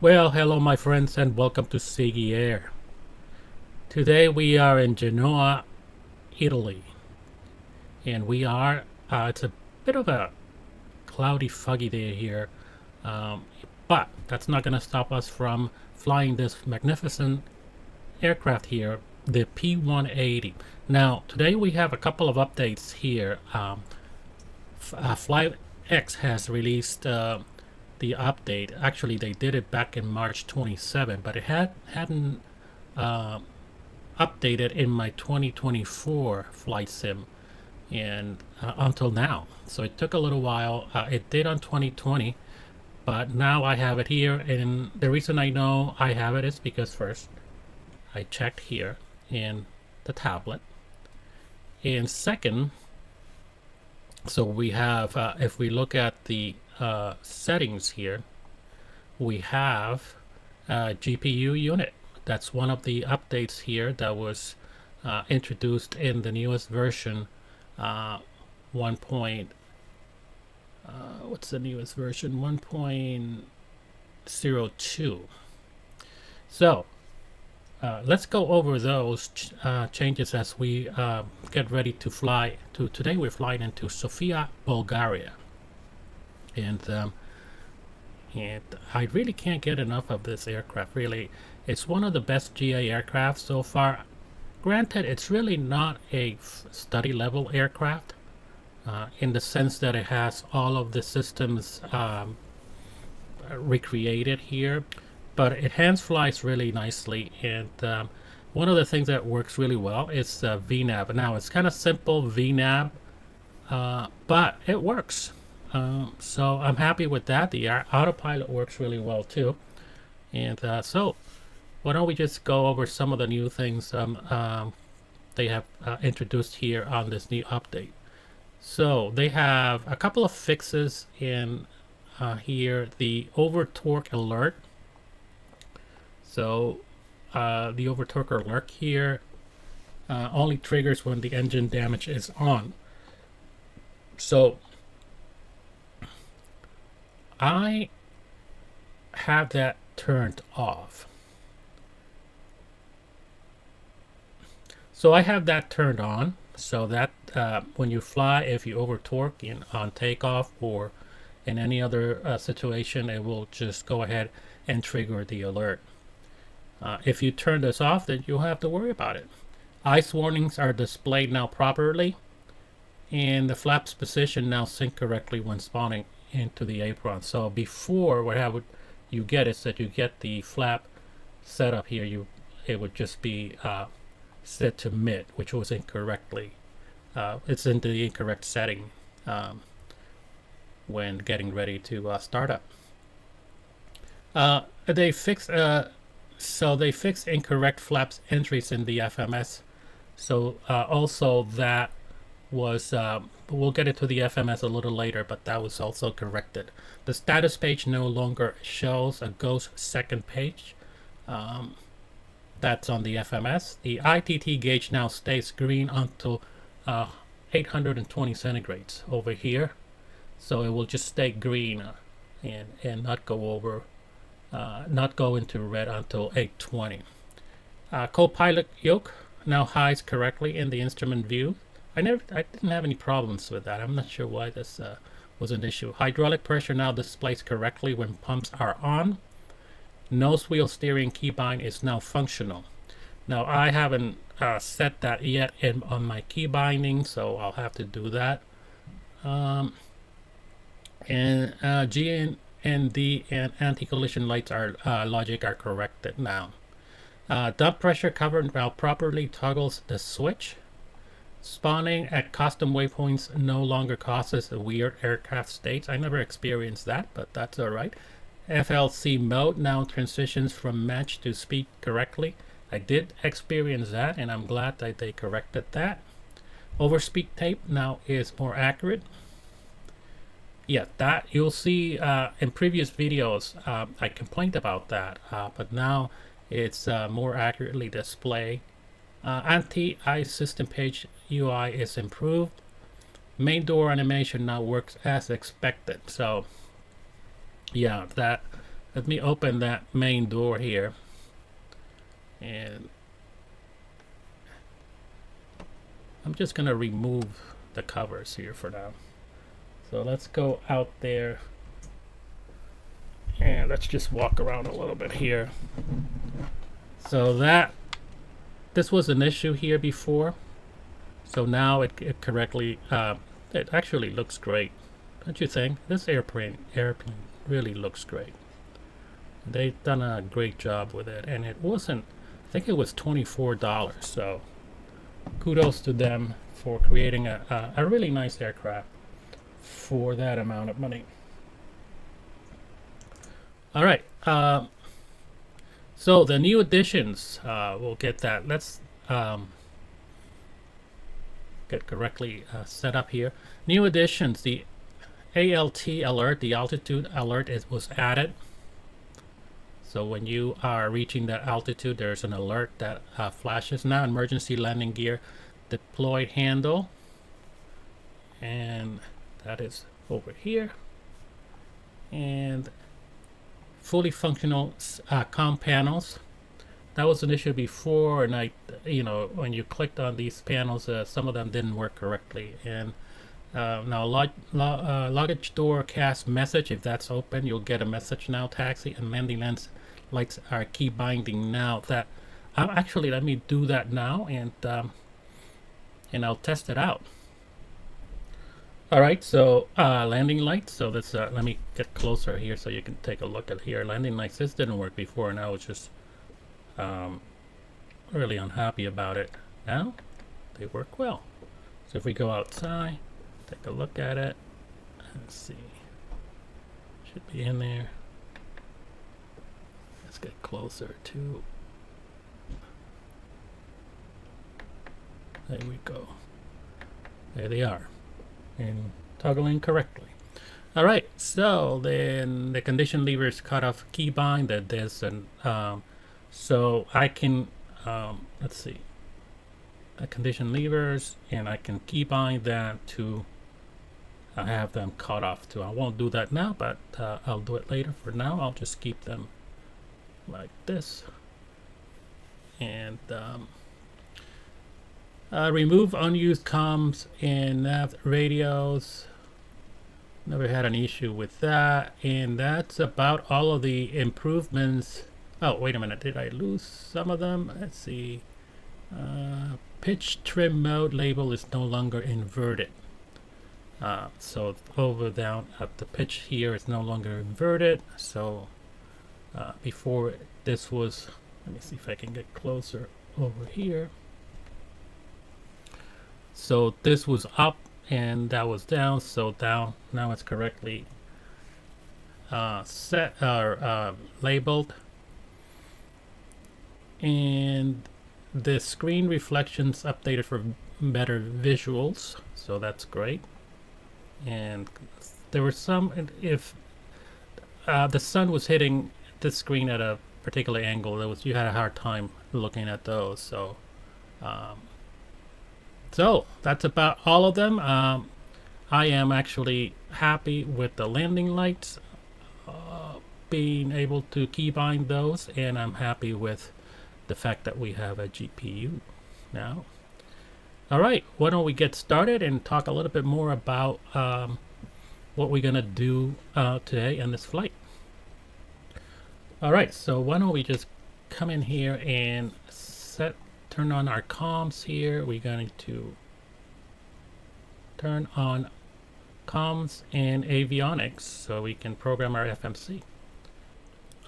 Well, hello my friends and welcome to Sigi Air. Today we are in Genoa, Italy. And it's a bit of a cloudy, foggy day here. Um, but that's not going to stop us from flying this magnificent aircraft here, the P180. Now, today we have a couple of updates here. Flight X has released the update. Actually, they did it back in March 27, but it hadn't uh, updated in my 2024 flight sim and until now. So it took a little while. It did on 2020, but now I have it here. And the reason I know I have it is because first I checked here in the tablet, and second, so we have if we look at the settings here, we have GPU unit. That's one of the updates here that was introduced in the newest version. 1. What's the newest version? 1.02. So let's go over those changes as we get ready to fly. Today we're flying into Sofia, Bulgaria, and I really can't get enough of this aircraft. Really, it's one of the best GA aircraft so far. Granted, it's really not a study level aircraft in the sense that it has all of the systems recreated here, but it hands flies really nicely. And one of the things that works really well is VNAV. Now, it's kind of simple VNAV, but it works. So I'm happy with that. The autopilot works really well too. And so why don't we just go over some of the new things they have introduced here on this new update. So they have a couple of fixes in here. The over torque alert. So the over torque alert here only triggers when the engine damage is on. So I have that turned off. So I have that turned on, so that when you fly, if you over torque on takeoff or in any other situation, it will just go ahead and trigger the alert. If you turn this off, then you'll have to worry about it. Ice warnings are displayed now properly, and the flap's position now sync correctly when spawning into the apron. So before, what you get is that you get the flap setup here. It would just be set to mid, which was incorrectly. It's in the incorrect setting when getting ready to start up. They fixed incorrect flaps entries in the FMS. So also that was we'll get into the FMS a little later, but that was also corrected. The status page no longer shows a ghost second page. That's on the FMS. The ITT gauge now stays green until 820 centigrades over here, so it will just stay green and not go over, not go into red until 820. Co-pilot yoke now hides correctly in the instrument view. I didn't have any problems with that. I'm not sure why this was an issue. Hydraulic pressure now displays correctly when pumps are on. Nose wheel steering keybind is now functional. Now I haven't set that yet on my key binding, so I'll have to do that. And GND and anti-collision lights logic are corrected now. Dump pressure cover now properly toggles the switch. Spawning at custom waypoints no longer causes weird aircraft states. I never experienced that, but that's alright. FLC mode now transitions from match to speed correctly. I did experience that, and I'm glad that they corrected that. Overspeed tape now is more accurate. Yeah, that you'll see in previous videos. I complained about that, but now it's more accurately displayed. Anti-ice system page UI is improved. Main door animation now works as expected. So yeah, that let me open that main door here, and I'm just gonna remove the covers here for now. So let's go out there and let's just walk around a little bit here. So this was an issue here before, so now it correctly it actually looks great, don't you think? This airplane really looks great. They've done a great job with it, and it wasn't, I think it was $24, so kudos to them for creating a really nice aircraft for that amount of money. All right, so the new additions, we'll get that. Let's get correctly set up here. New additions, the ALT alert, the altitude alert was added. So when you are reaching that altitude, there's an alert that flashes. Now emergency landing gear deployed handle, and that is over here. And fully functional comm panels. That was an issue before, and when you clicked on these panels, some of them didn't work correctly. And now luggage door cast message, if that's open, you'll get a message now. Taxi and landing lights are key binding now. That actually, let me do that now, and I'll test it out. All right, so landing lights. So let's let me get closer here so you can take a look at here. Landing lights. This didn't work before, and I was just really unhappy about it. Now they work well. So if we go outside, take a look at it. Let's see. Should be in there. Let's get closer to. There we go. There they are. And toggling correctly. All right, so then the condition lever is cut off keybind that there's an so I can let's see, condition levers, and I can keybind that to have them cut off too. I won't do that now, but I'll do it later. For now, I'll just keep them like this, and remove unused comms and nav radios. Never had an issue with that, and that's about all of the improvements. Oh, wait a minute, did I lose some of them? Let's see. Pitch trim mode label is no longer inverted. So over down at the pitch here is no longer inverted. So before this was, let me see if I can get closer over here. So this was up and that was down, so down. Now it's correctly set or labeled. And the screen reflections updated for better visuals, so that's great. And there were some, if the sun was hitting the screen at a particular angle, you had a hard time looking at those. So so that's about all of them. I am actually happy with the landing lights, being able to keybind those, and I'm happy with the fact that we have a GPU now. All right, why don't we get started and talk a little bit more about what we're gonna do today on this flight. All right, so why don't we just come in here and turn on our comms here. We're going to turn on comms and avionics so we can program our FMC.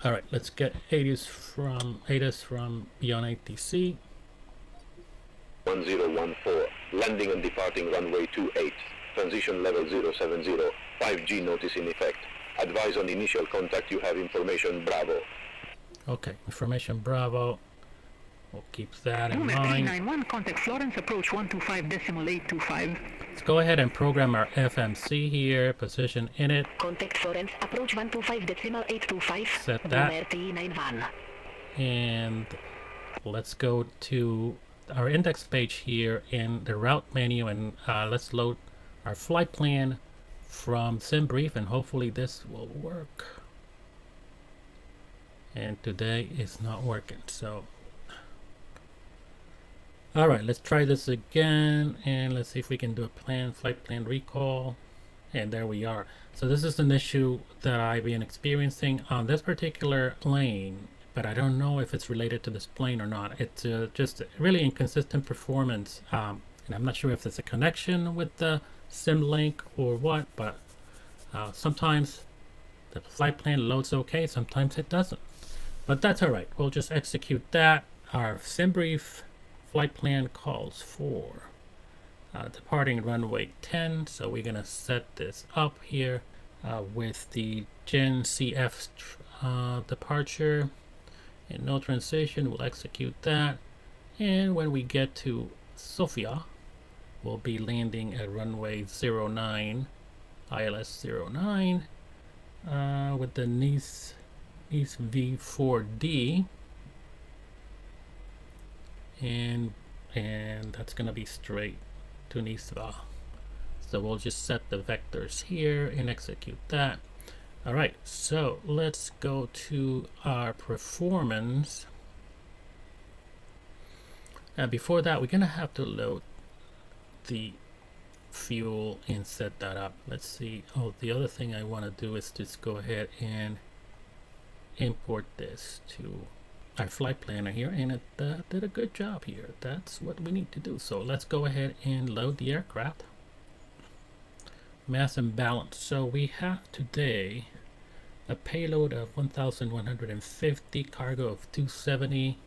All right, let's get ATIS from Geona Italia. 1014, landing and departing runway 28, transition level 070, 5G notice in effect. Advise on initial contact, you have information Bravo. Okay, information Bravo. We'll keep that in mind. 391, contact Florence, approach 125.825. Let's go ahead and program our FMC here, position in it. Contact Florence, approach 125.825. Set that. T91. And let's go to our index page here in the route menu, and let's load our flight plan from SimBrief, and hopefully this will work. and today is not working. So all right, let's try this again, and let's see if we can do a flight plan recall. And there we are. So this is an issue that I've been experiencing on this particular plane, but I don't know if it's related to this plane or not. It's just really inconsistent performance, and I'm not sure if it's a connection with the sim link or what, but sometimes the flight plan loads okay, sometimes it doesn't. But that's all right. We'll just execute that. Our sim brief flight plan calls for departing runway 10, so we're gonna set this up here with the Gen CF departure, and no transition. We'll execute that, and when we get to Sofia, we'll be landing at runway 09, ILS 09, with the Nice V4D, and that's gonna be straight to Nisva. So we'll just set the vectors here and execute that. All right, so let's go to our performance. And before that, we're gonna have to load the fuel and set that up. Let's see. Oh, the other thing I want to do is just go ahead and import this to our flight planner here, and it did a good job here. That's what we need to do. So let's go ahead and load the aircraft. Mass and balance. So we have today a payload of 1,150, cargo of 270.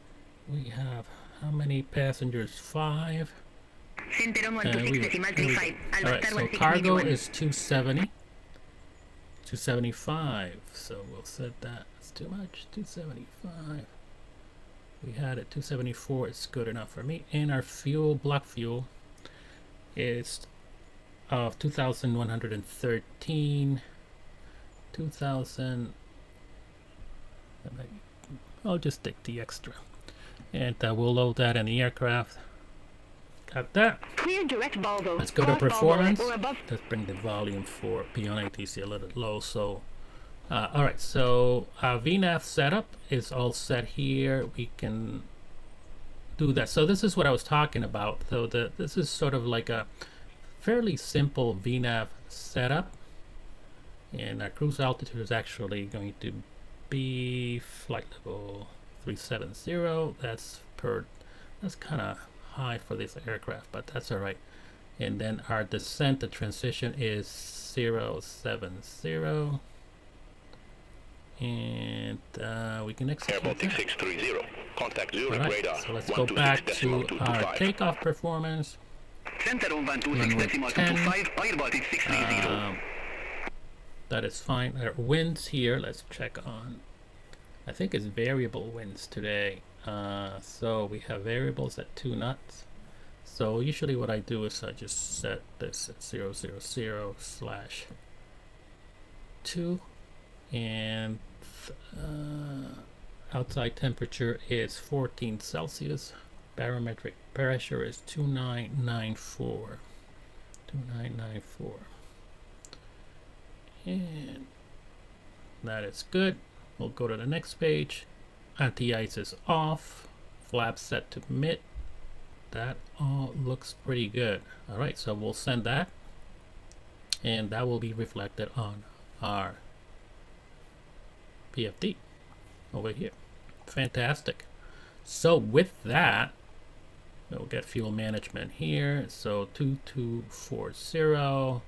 We have how many passengers? 5. Alright, so cargo is 270. 275. So we'll set that. It's too much. 275. We had it 274. It's good enough for me. And our fuel, block fuel, is of 2,113. 2,000. I'll just take the extra, and we'll load that in the aircraft. Got that. Clear direct Volvo. Let's go to performance. Let's bring the volume for P180 a little low. So all right, so VNAV setup is all set here. We can do that. So this is what I was talking about. So this is sort of like a fairly simple VNAV setup, and our cruise altitude is actually going to be flight level 370. That's kind of high for this aircraft, but that's all right. And then our descent, the transition is 070. And we can execute Air Baltic 630. Contact Zurich radar. So let's go back to our takeoff performance. Center 126.25, Air Baltic 630. That is fine. Our winds here, let's check on. I think it's variable winds today. So we have variables at 2 knots. So usually what I do is I just set this at 000/2, and outside temperature is 14 Celsius. Barometric pressure is 2994. 2994. And that is good. We'll go to the next page. Anti-ice is off. Flaps set to mid. That all looks pretty good. All right, so we'll send that, and that will be reflected on our PFD over here. Fantastic. So with that, we'll get fuel management here. So 2240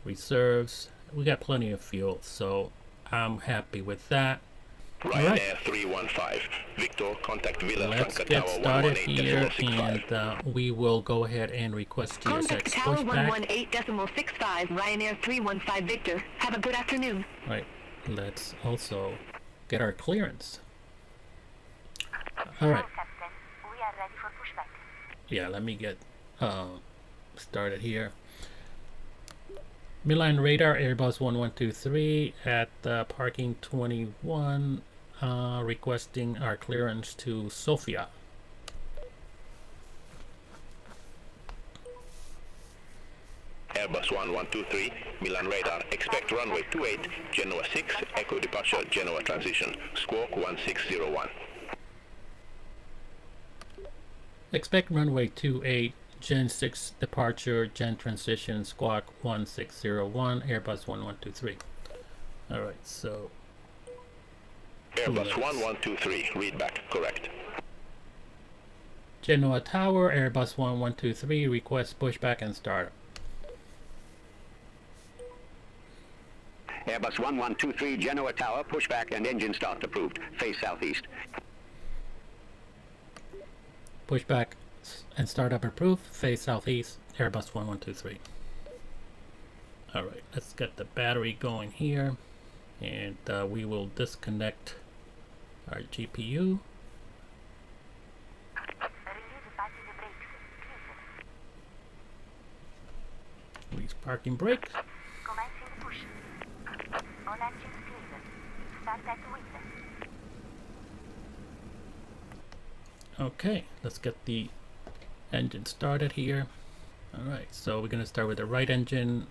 reserves. We got plenty of fuel, so I'm happy with that. Ryanair 315. Victor, contact Villa Let's Franca get Tower started here, 118.65. and we will go ahead and request Contact TSX Tower pushback. 118.65, Ryanair 315 Victor. Have a good afternoon. Right. Let's also get our clearance. All right. Captain, we are ready for pushback. Yeah, let me get started here. Milan radar, Airbus 1123 at parking 21, requesting our clearance to Sofia. Airbus 1123, Milan radar, expect runway 28, Genoa 6, echo departure, Genoa transition, squawk 1601. Expect runway 28, Gen 6 departure, Gen transition, squawk 1601, Airbus 1123. Alright, so Airbus 1123, read back correct. Genoa Tower, Airbus 1123, request pushback and startup. Airbus 1123, Genoa Tower, pushback and engine start approved. Face southeast. Pushback and startup approved, face southeast, Airbus 1123. Alright, let's get the battery going here, and we will disconnect our GPU. Release parking brake. Commencing push. All engines clear. Start at witness. Okay, let's get the engine started here. Alright, so we're gonna start with the right engine.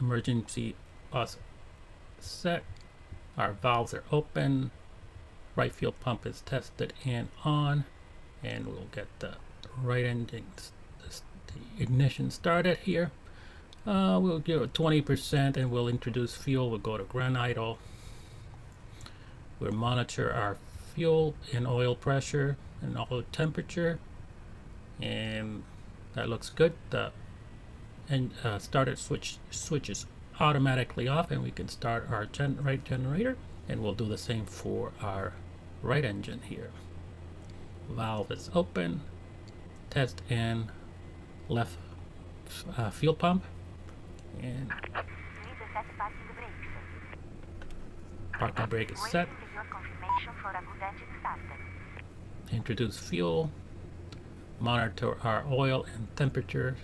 Emergency bus set. Our valves are open. Right fuel pump is tested and on. And we'll get the right engine, the ignition started here. We'll give it 20% and we'll introduce fuel. We'll go to ground idle. We'll monitor our fuel and oil pressure and oil temperature, and that looks good. The started switches automatically off, and we can start our right generator, and we'll do the same for our right engine here. Valve is open. Test and left fuel pump, and Please set parking brakes. parking brake is set. Waiting your confirmation for a good engine started. Introduce fuel. Monitor our oil and temperature,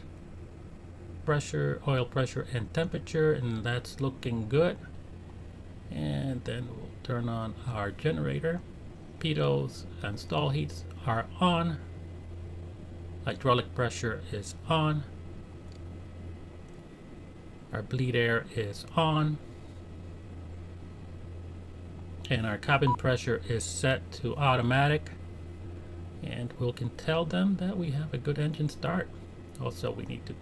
oil pressure and temperature, and that's looking good. And then we'll turn on our generator. Pitos and stall heats are on. Hydraulic pressure is on. Our bleed air is on. And our cabin pressure is set to automatic. And we can tell them that we have a good engine start. Also, we need to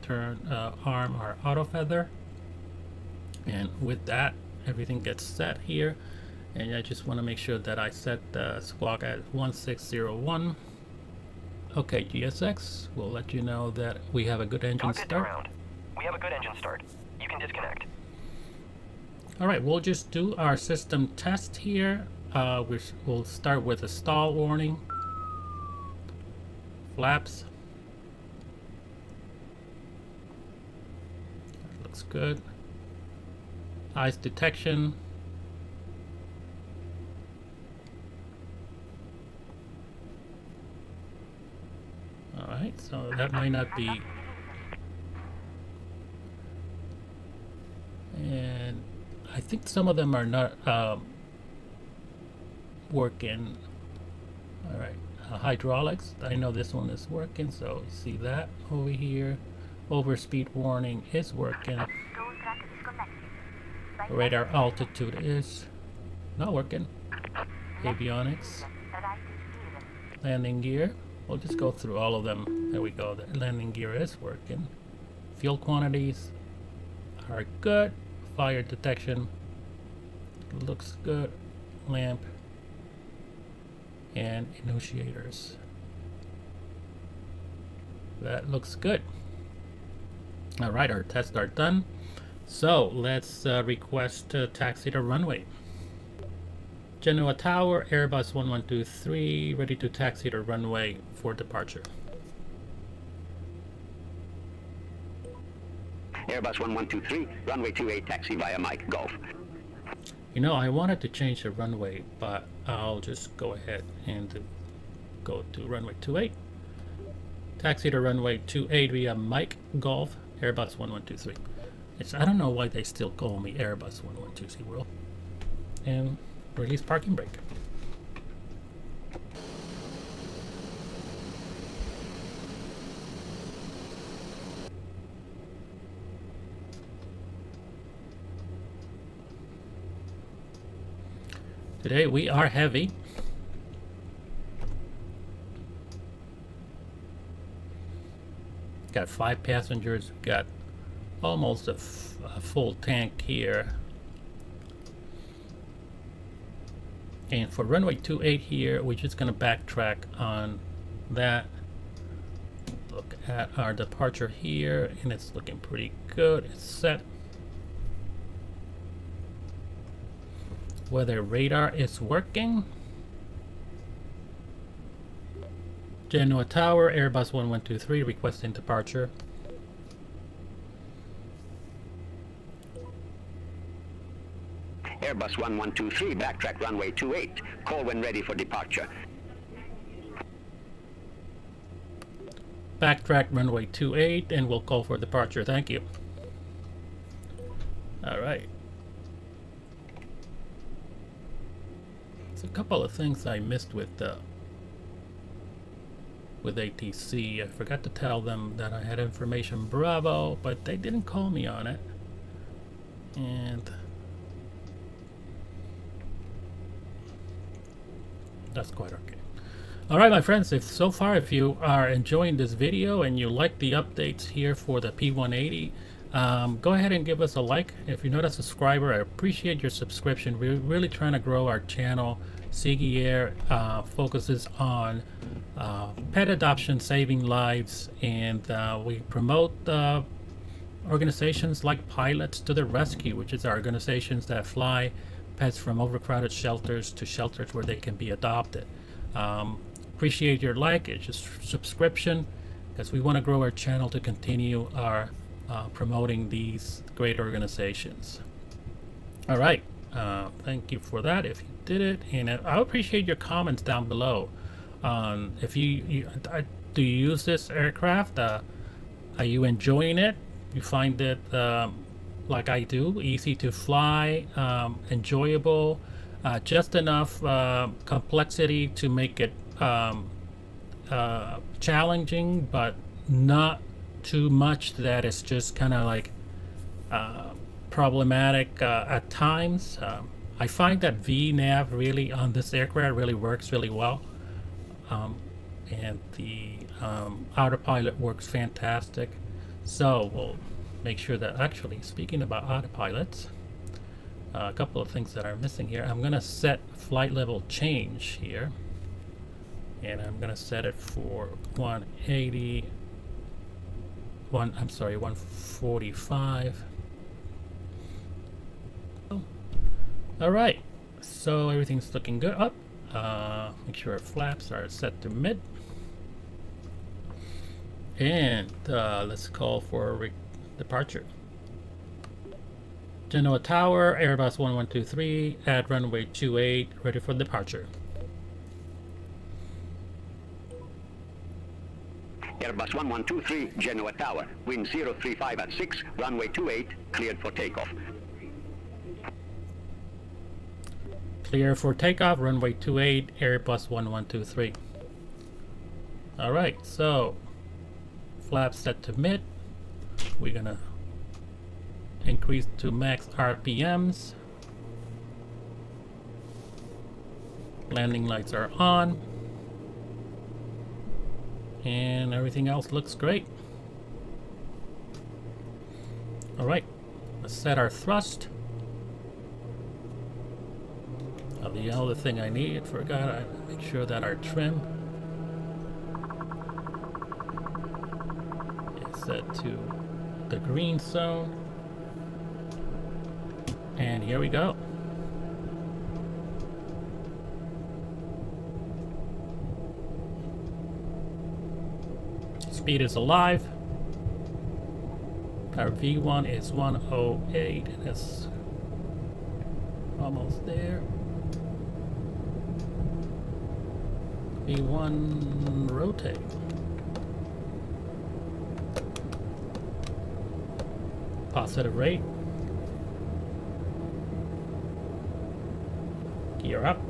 arm our auto feather. And with that, everything gets set here. And I just want to make sure that I set the squawk at 1601. Okay, GSX, we'll let you know that we have a good engine start. Ground. We have a good engine start. You can disconnect. Alright, we'll just do our system test here. We'll start with a stall warning. Flaps. That looks good. Ice detection. Alright, so that might not be. And I think some of them are not working. Alright, hydraulics. I know this one is working, so you see that over here. Overspeed warning is working. Tool track disconnected. Radar altitude is not working. Avionics. Right is clear. Landing gear. We'll just go through all of them. There we go. The landing gear is working. Fuel quantities are good. Fire detection looks good. Lamp and initiators. That looks good. All right, our tests are done. So let's request taxi to runway. Genoa Tower, Airbus 1123, ready to taxi to runway for departure. Airbus 1123, runway 28, taxi via Mike, Golf. You know, I wanted to change the runway, but I'll just go ahead and go to runway 28. Taxi to runway 28 via Mike, Golf, Airbus 1123. I don't know why they still call me Airbus 1123 World. And release parking brake. Today we are heavy. Got 5 passengers, got almost a full tank here. And for runway 28 here, we're just gonna backtrack on that. Look at our departure here, and it's looking pretty good. It's set. Weather radar is working. Genoa Tower, Airbus 1123, requesting departure. Airbus 1123, backtrack runway 28. Call when ready for departure. Backtrack runway 28, and we'll call for departure. Thank you. All right. There's a couple of things I missed with ATC. I forgot to tell them that I had information Bravo, but they didn't call me on it. And that's quite okay. All right, my friends, if you are enjoying this video and you like the updates here for the P180, go ahead and give us a like. If you're not a subscriber, I appreciate your subscription. We're really trying to grow our channel. Sigi Air focuses on pet adoption, saving lives, and we promote organizations like Pilots to the Rescue, which is our organizations that fly pets from overcrowded shelters to shelters where they can be adopted. Appreciate your like, it's just subscription, because we want to grow our channel to continue our promoting these great organizations. All right, thank you for that if you did it, and I appreciate your comments down below. If do you use this aircraft? Are you enjoying it? You find it like I do, easy to fly, enjoyable, just enough complexity to make it challenging, but not too much that it's just kind of like problematic at times. I find that VNAV really on this aircraft really works really well, and the autopilot works fantastic. So we'll make sure that, actually, speaking about autopilots, a couple of things that are missing here. I'm going to set flight level change here, and I'm going to set it for 145. All right, so everything's looking good. Up. Make sure our flaps are set to mid, and let's call for departure. Genoa Tower, Airbus 1123 at runway 28, ready for departure. Airbus 1123, Genoa Tower, wind 035 at 6, runway 28, cleared for takeoff. Clear for takeoff, runway 28, Airbus 1123. All right, so flaps set to mid. We're gonna increase to max RPMs. Landing lights are on, and everything else looks great. All right, let's set our thrust. The other thing I forgot, I make sure that our trim is set to the green zone. And here we go. Speed is alive. Our V1 is 108, and it's almost there. V1 rotate. Positive rate. Gear up.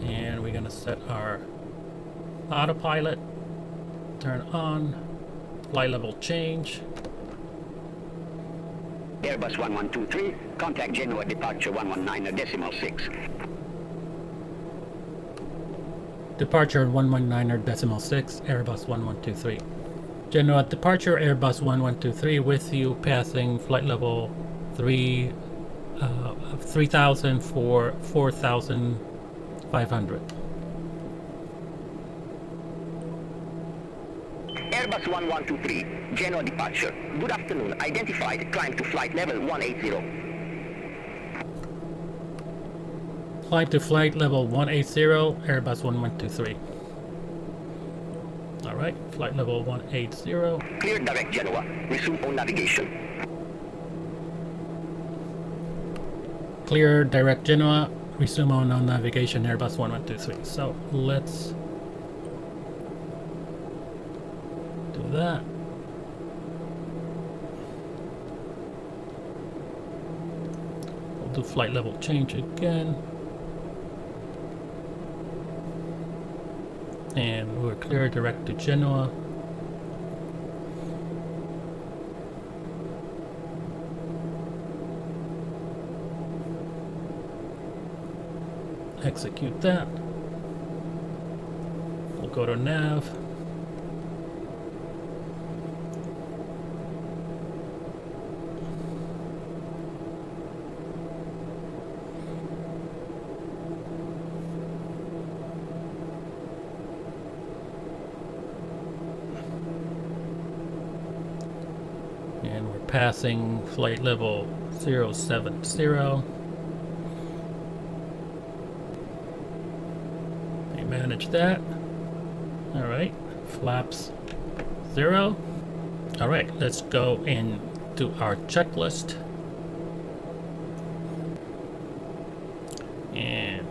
And we're gonna set our autopilot, turn on, flight level change. Airbus 1123, contact Genoa departure 119.6. Departure 119.6, Airbus 1123. Genoa departure, Airbus 1123 with you, passing flight level 3000 for 4,500. Airbus 1123, Genoa departure. Good afternoon. Identified. Climb to flight level 180. Climb to flight level 180, Airbus 1123. Alright, flight level 180. Clear direct Genoa. Resume on navigation. Clear direct Genoa, resume on navigation, Airbus 1123. So let's do that. We'll do flight level change again. And we're clear direct to Genoa. Execute that. We'll go to nav. And we're passing flight level 070. Manage that. Alright, flaps 0. Alright, let's go and do our checklist. And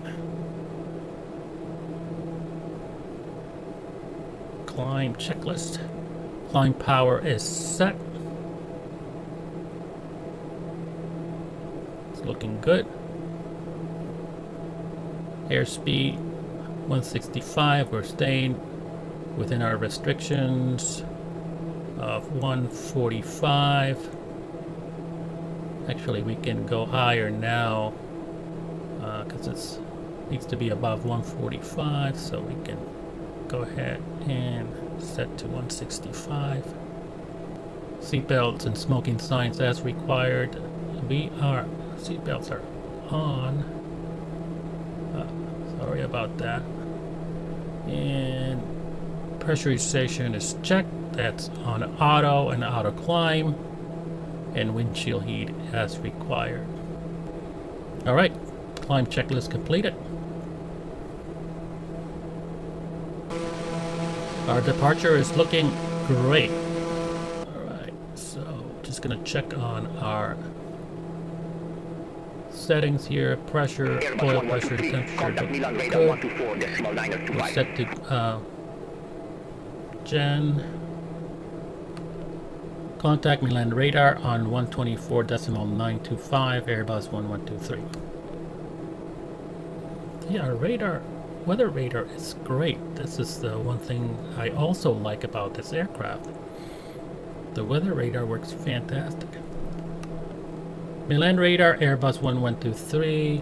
climb checklist. Climb power is set. It's looking good. Airspeed 165, we're staying within our restrictions of 145. Actually, we can go higher now because it needs to be above 145, so we can go ahead and set to 165. Seatbelts and smoking signs as required. Seatbelts are on. Sorry about that. And pressurization is checked. That's on auto and auto climb, and windshield heat as required. Alright, climb checklist completed. Our departure is looking great. Alright, so just gonna check on our settings here. Pressure, oil pressure, temperature, good. We're set to Gen. Contact Milan radar on 124.925, Airbus 1123. Yeah, radar, weather radar is great. This is the one thing I also like about this aircraft. The weather radar works fantastic. Milan radar, Airbus 1123,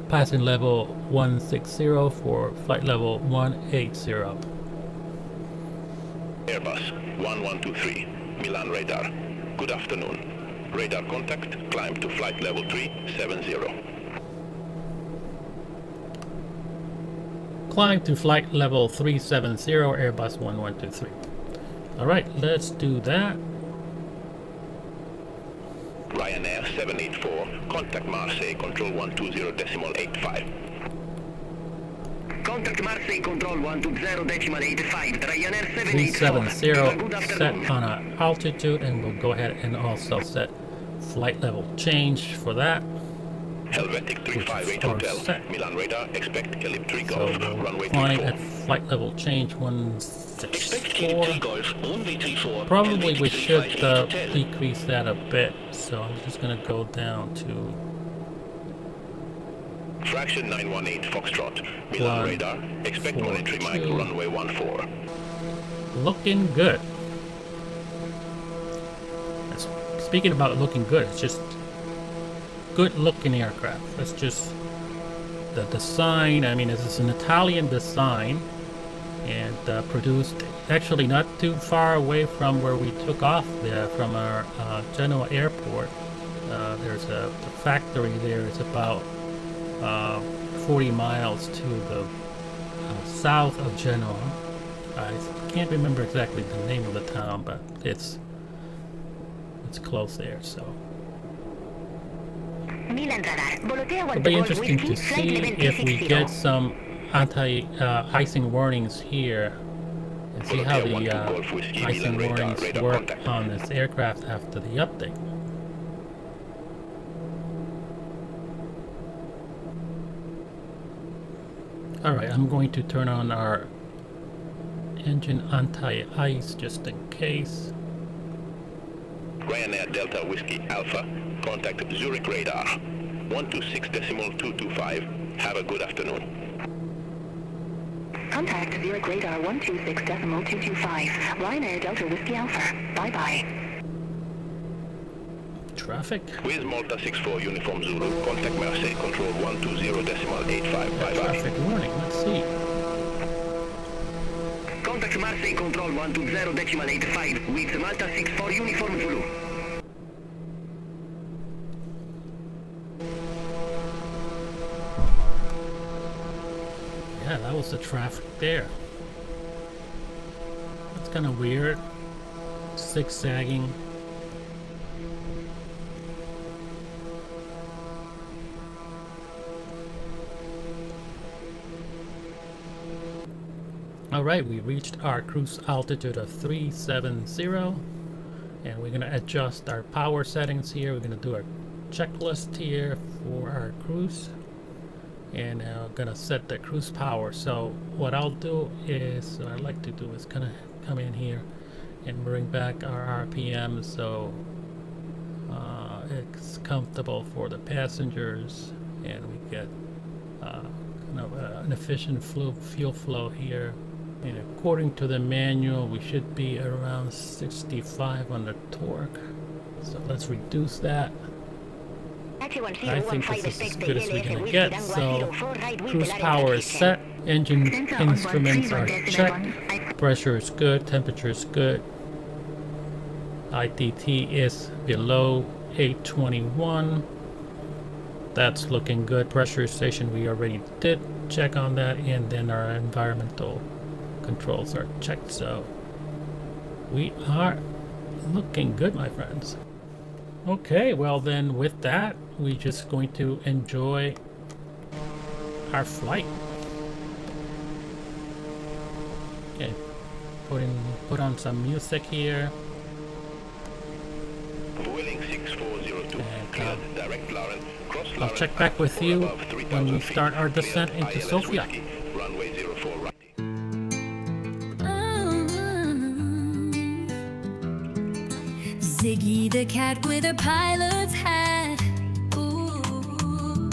passing level 160 for flight level 180. Airbus 1123, Milan radar. Good afternoon. Radar contact, climb to flight level 370. Climb to flight level 370, Airbus 1123. Alright, let's do that. Ryanair 784, contact Marseille, control 120.85. Contact Marseille control 120.85. Ryanair 370 set on an altitude, and we'll go ahead and also set flight level change for that. Helvetic 358 Hotel, set. Milan radar, expect ellipse 3 So Golf, we'll runway climb 34. at flight level change 164. Runway 34. Probably we should decrease that a bit, so I'm just gonna go down to Fraction 918 Foxtrot, Milan radar, expect monetary mic, runway 14. looking good. Let's speaking about looking good, it's just good looking aircraft. It's just the design. I mean, this is an Italian design, and produced actually not too far away from where we took off there from our Genoa airport. There's the factory there is about 40 miles to the south of Genoa. I can't remember exactly the name of the town, but it's close there, so it'll be interesting to see if we get some anti-icing warnings here and see how the icing warnings work on this aircraft after the update. Alright, I'm going to turn on our engine anti-ice just in case. Ryanair Delta Whiskey Alpha, contact Zurich radar, 126.225. Have a good afternoon. Contact Zurich radar 126.225. Ryanair Delta Whiskey Alpha. Bye-bye. Traffic. With Malta 64 Uniform Zulu, contact Marseille Control 120.85. Bye-bye. Traffic warning, let's see. Contact Marseille Control 120.85 with Malta 64 Uniform Zulu. Yeah, that was the traffic there. That's kind of weird. Zigzagging. Alright, we reached our cruise altitude of 370, and we're going to adjust our power settings here. We're going to do a checklist here for our cruise, and I'm going to set the cruise power. So what I'll do is, what I'd like to do is kind of come in here and bring back our RPM so it's comfortable for the passengers, and we get kind of an efficient fuel flow here. And according to the manual, we should be around 65 on the torque. So let's reduce that. I think this is as good as we're going to get. So cruise power is set. Engine instruments are checked. Pressure is good. Temperature is good. ITT is below 821. That's looking good. Pressurization we already did check on that, and then our environmental controls are checked, so we are looking good, my friends. Okay, well then with that, we're just going to enjoy our flight. Okay, put on some music here. Vueling 6402, cleared direct Lauren, cross I'll Lauren, check back with you when we start our descent into ILS Sofia. Whiskey, runway 04 right. Ziggy the cat with her pilot's hat. Ooh,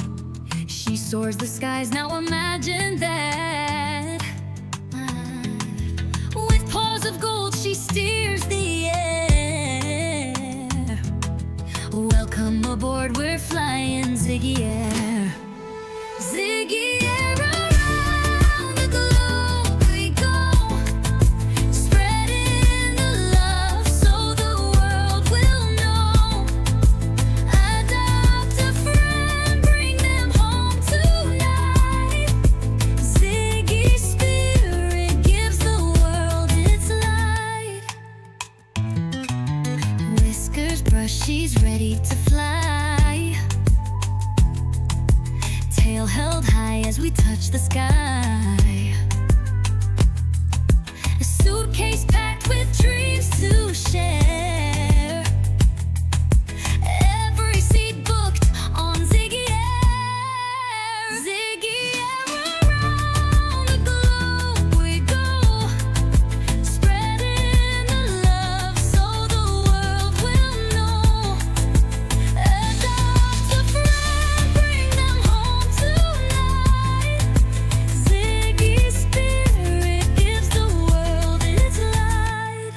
she soars the skies, now imagine that. With paws of gold, she steers the air. Welcome aboard, we're flying Ziggy Air. Ziggy Air, around the globe we go, spreading the love so the world will know. Adopt a friend, bring them home tonight. Ziggy's spirit gives the world its light. Whiskers brush, she's ready to fly. Tail held high as we touch the sky. A suitcase packed with dreams to share. Every seat booked on Ziggy Air. Ziggy Air, around the globe we go, spreading the love so the world will know. Adopt a friend, bring them home tonight. Ziggy's spirit gives the world its light.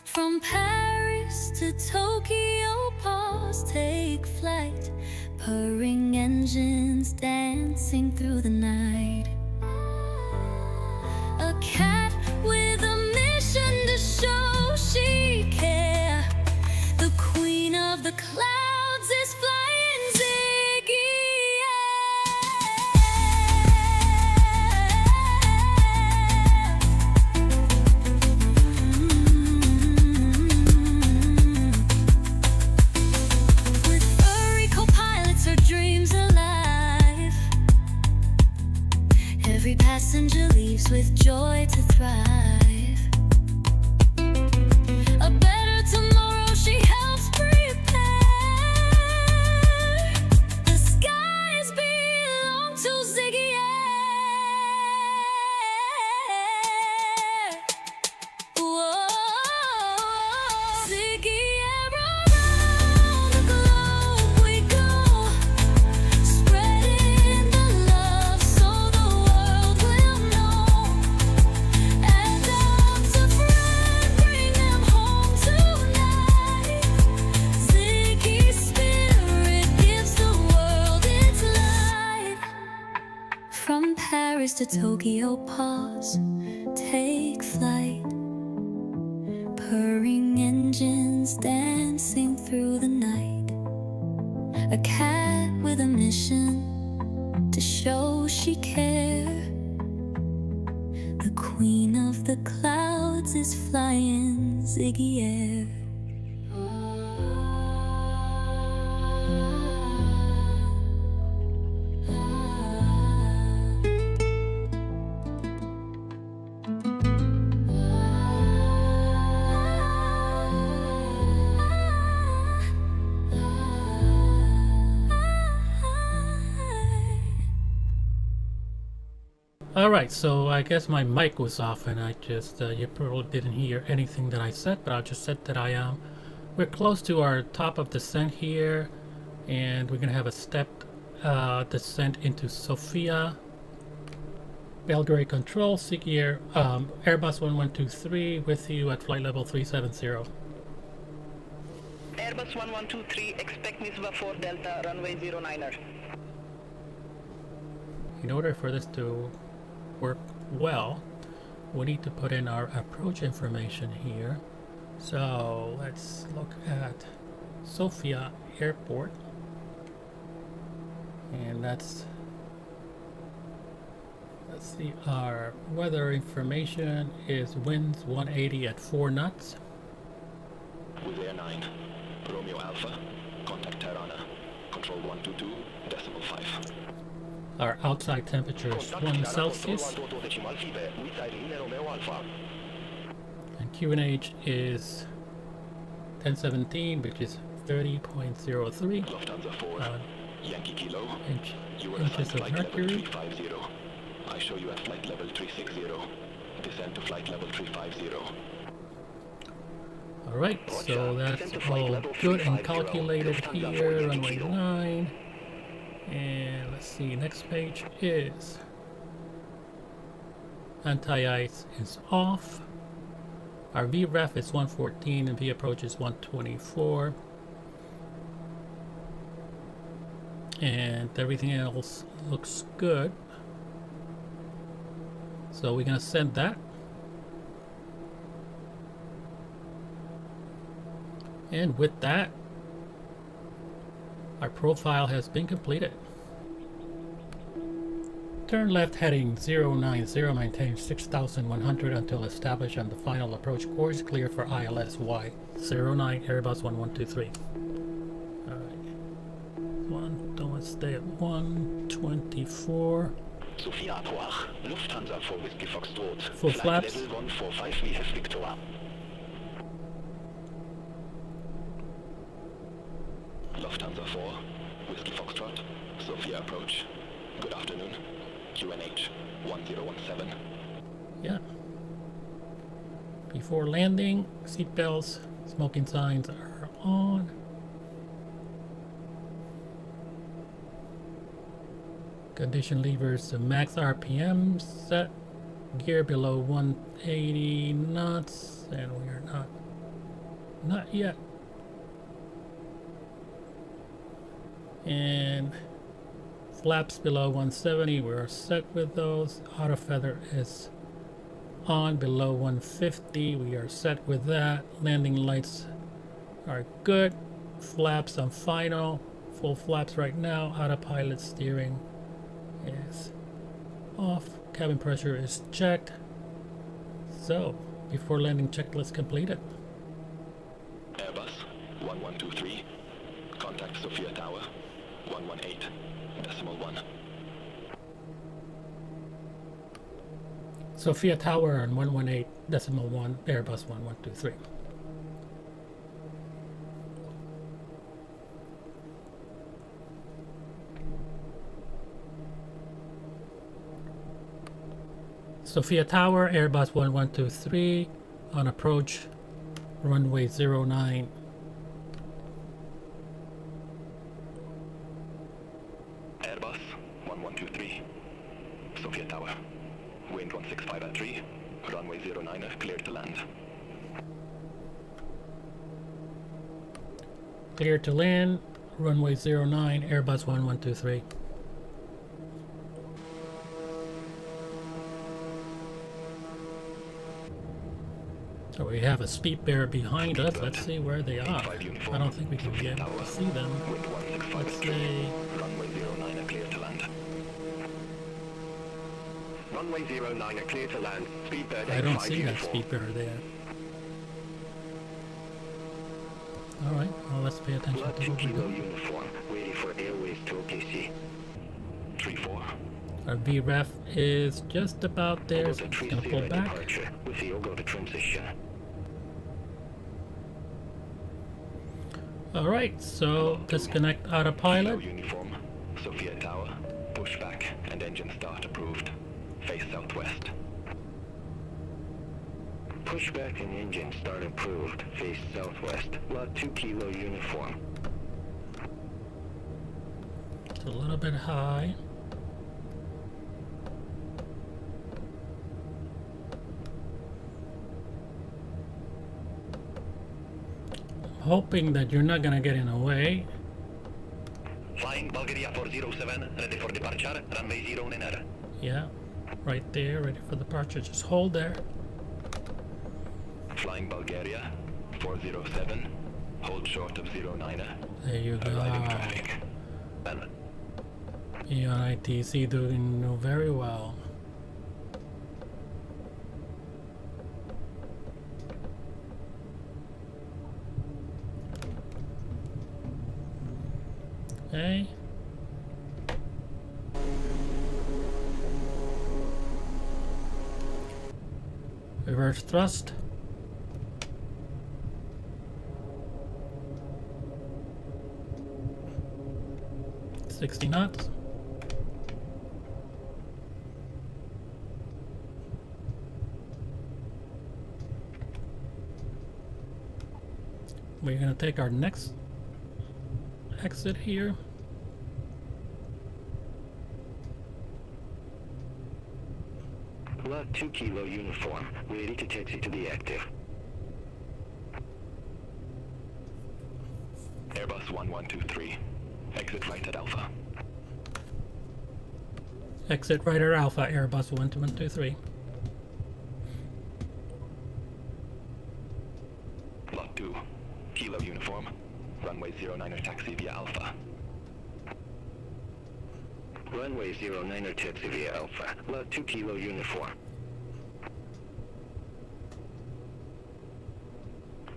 From Paris to to Tokyo, pause, take flight. Purring engines dancing through the night. A cat with a mission to show she care. The queen of the clouds is flying Ziggy. With furry co-pilots, her dreams alive. Every passenger leaves with joy to thrive. A better tomorrow she helps prepare. The skies belong to Ziggy Air. Whoa, Ziggy Air, around the globe we go, spreading the love so the world will know. And out to friend, bring them home tonight. Ziggy's spirit gives the world its light. From Paris to Tokyo, pause, take flight. Purring engines dancing through the night. A cat with a mission to show she care. The queen of the clouds is flying Ziggy Air. Alright, so I guess my mic was off and I just, you probably didn't hear anything that I said, but I just said that we're close to our top of descent here, and we're gonna have a stepped descent into Sofia. Belgrade Control, Ziggy Air, Airbus 1123 with you at flight level 370. Airbus 1123, expect Msfs 4 Delta, runway 09er. In order for this to work well, we need to put in our approach information here. So let's look at Sofia Airport, and let's see, our weather information is winds 180 at 4 knots. With Air 9, Romeo Alpha, contact Tirana, control 122.5. Our outside temperature is 1 Celsius, and QNH is 1017, which is 30.03 Lufthansa 4, Yankee Kilo, you are inches assigned of flight level mercury. 350. I show you at flight level 360. Descend to flight level 350. Alright, so that's all good and calculated here, runway 9. And let's see, next page is anti-ice is off. Our VREF is 114 and V approach is 124. And everything else looks good. So we're gonna send that. And with that, our profile has been completed. Turn left heading 090, maintain 6,100 until established on the final approach course, clear for ILS Y09 Airbus 1123. Alright. Don't stay at 124. Sofia Poach, Lufthansa 4 Whiskey Foxtrot. Full flaps. Level 145 VF Victor. Lufthansa 4, Whiskey Foxtrot, Sofia approach. Good afternoon. QNH 1017. Yeah. Before landing, seatbelts, smoking signs are on. Condition levers to max RPM set. Gear below 180 knots, and we are not yet And flaps below 170, we're set with those. Auto feather is on below 150, we are set with that. Landing lights are good. Flaps on final. Full flaps right now. Autopilot steering is off. Cabin pressure is checked. So, before landing checklist completed. Airbus 1123. Contact Sofia Tower 118.1. Sofia Tower on 118.1, Airbus 1123. Sofia Tower, Airbus 1123, on approach, runway 09. Airbus 1123. Sofia Tower. Wind 165 at 3. Runway 09 cleared to land. Clear to land, runway 09, Airbus 1123. So we have a speed bearer behind us. Let's see where they are. I don't think we can be able to see them. Let's say Runway 09 clear to land. Runway 09 clear to land. Speedbird I don't 85 see that uniform. speed bearer there. Alright, well let's pay attention Blood to 2 what we're kilo doing. uniform. Waiting for airways to OKC. 3-4. Our VREF is just about there, so it's gonna pull back. Departure with the Yogo to transition. Alright, so disconnect autopilot. Kilo uniform. Sofia Tower. Pushback and engine start approved. Face southwest. Pushback and engine start approved. Face southwest. Lot 2 kilo uniform. It's a little bit high. Hoping that you're not gonna get in the way. Flying Bulgaria 407, ready for departure. Runway 09. Yeah, right there, ready for departure. Just hold there. Flying Bulgaria 407. Hold short of 09. There you go. Arriving traffic. P180 doing very well. Okay. Reverse thrust. $60 knots. We're gonna take our next exit here. Lot 2 kilo uniform. Ready to taxi to the active. Airbus 1123. Exit right at Alpha. Exit right at Alpha, Airbus 1123. Lot 2. Kilo uniform. Runway 09 taxi via Alpha. Runway 09 taxi via Alpha. Lot 2 kilo uniform.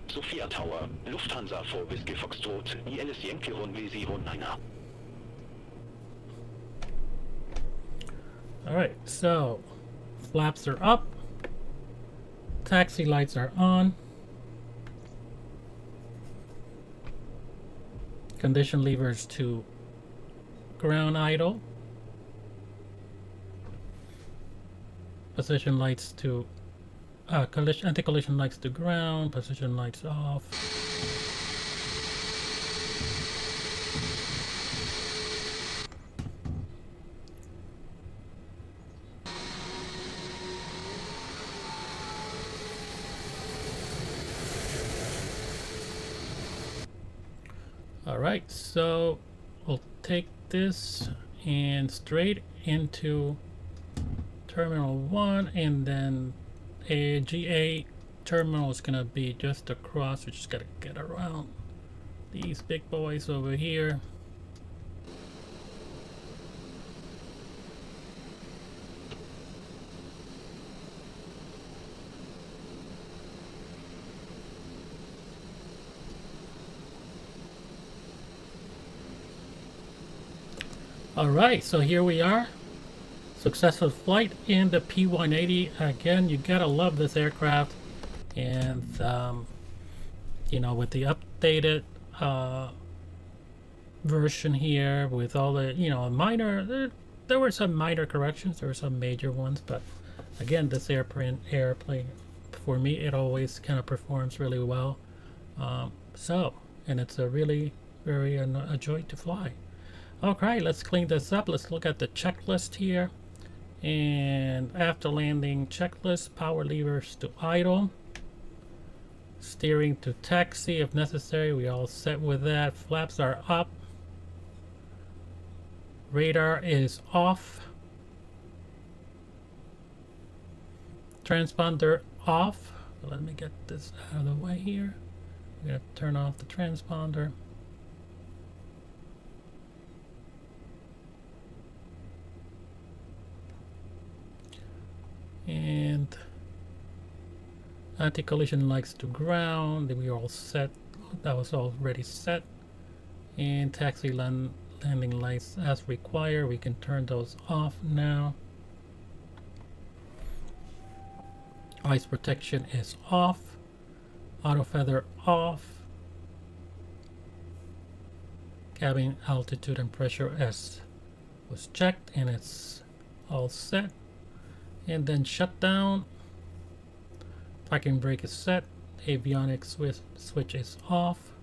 Sofia Tower, Lufthansa 4 Whiskey Foxtrot, ILS Yankee Runway 09. Alright, so flaps are up. Taxi lights are on. Condition levers to ground idle. Position lights to anti-collision lights to ground. Position lights off. Alright, so we'll take this and straight into Terminal 1, and then a GA terminal is gonna be just across. We just gotta get around these big boys over here. Alright, so here we are. Successful flight in the P180. Again, you gotta love this aircraft. And, you know, with the updated version here, with all the, you know, minor, there were some minor corrections, there were some major ones, but again, this airplane, for me, it always kind of performs really well. And it's a really, a joy to fly. Okay, let's clean this up. Let's look at the checklist here. And after landing checklist, power levers to idle, steering to taxi if necessary. We all set with that. Flaps are up. Radar is off. Transponder off. Let me get this out of the way here. We're going to turn off the transponder. And anti-collision lights to ground. We are all set. That was already set. And taxi landing lights as required. We can turn those off now. Ice protection is off. Auto feather off. Cabin altitude and pressure S was checked, and it's all set. And then shut down. Parking brake is set. Avionics switch is off.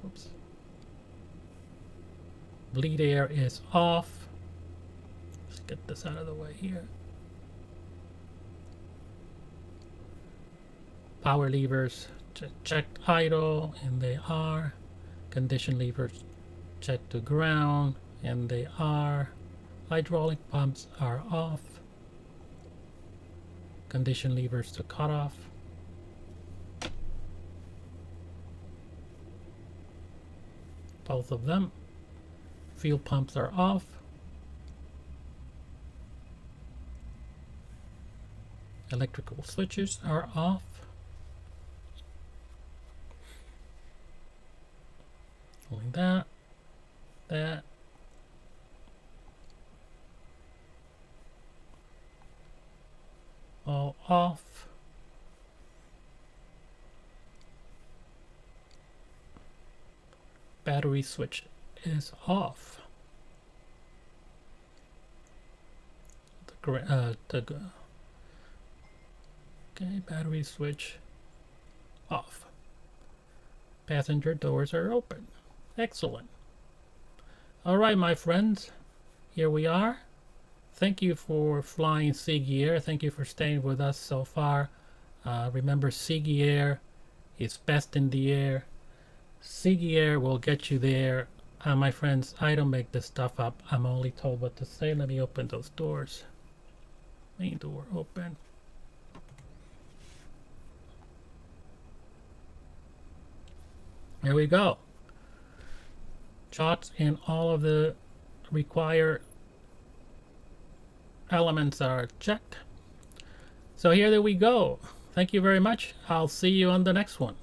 Oops. Bleed air is off. Let's get this out of the way here. Power levers checked idle, and they are. Condition levers checked to ground, and they are. Hydraulic pumps are off. Condition levers to cut off. Both of them. Fuel pumps are off. Electrical switches are off. Only that. All off. Battery switch is off. Okay, battery switch off. Passenger doors are open. Excellent. All right, my friends, here we are. Thank you for flying Sigi Air. Thank you for staying with us so far. Remember, Sigi Air is best in the air. Sigi Air will get you there. My friends, I don't make this stuff up. I'm only told what to say. Let me open those doors. Main door open. There we go. Charts and all of the required elements are checked. So here we go. Thank you very much. I'll see you on the next one.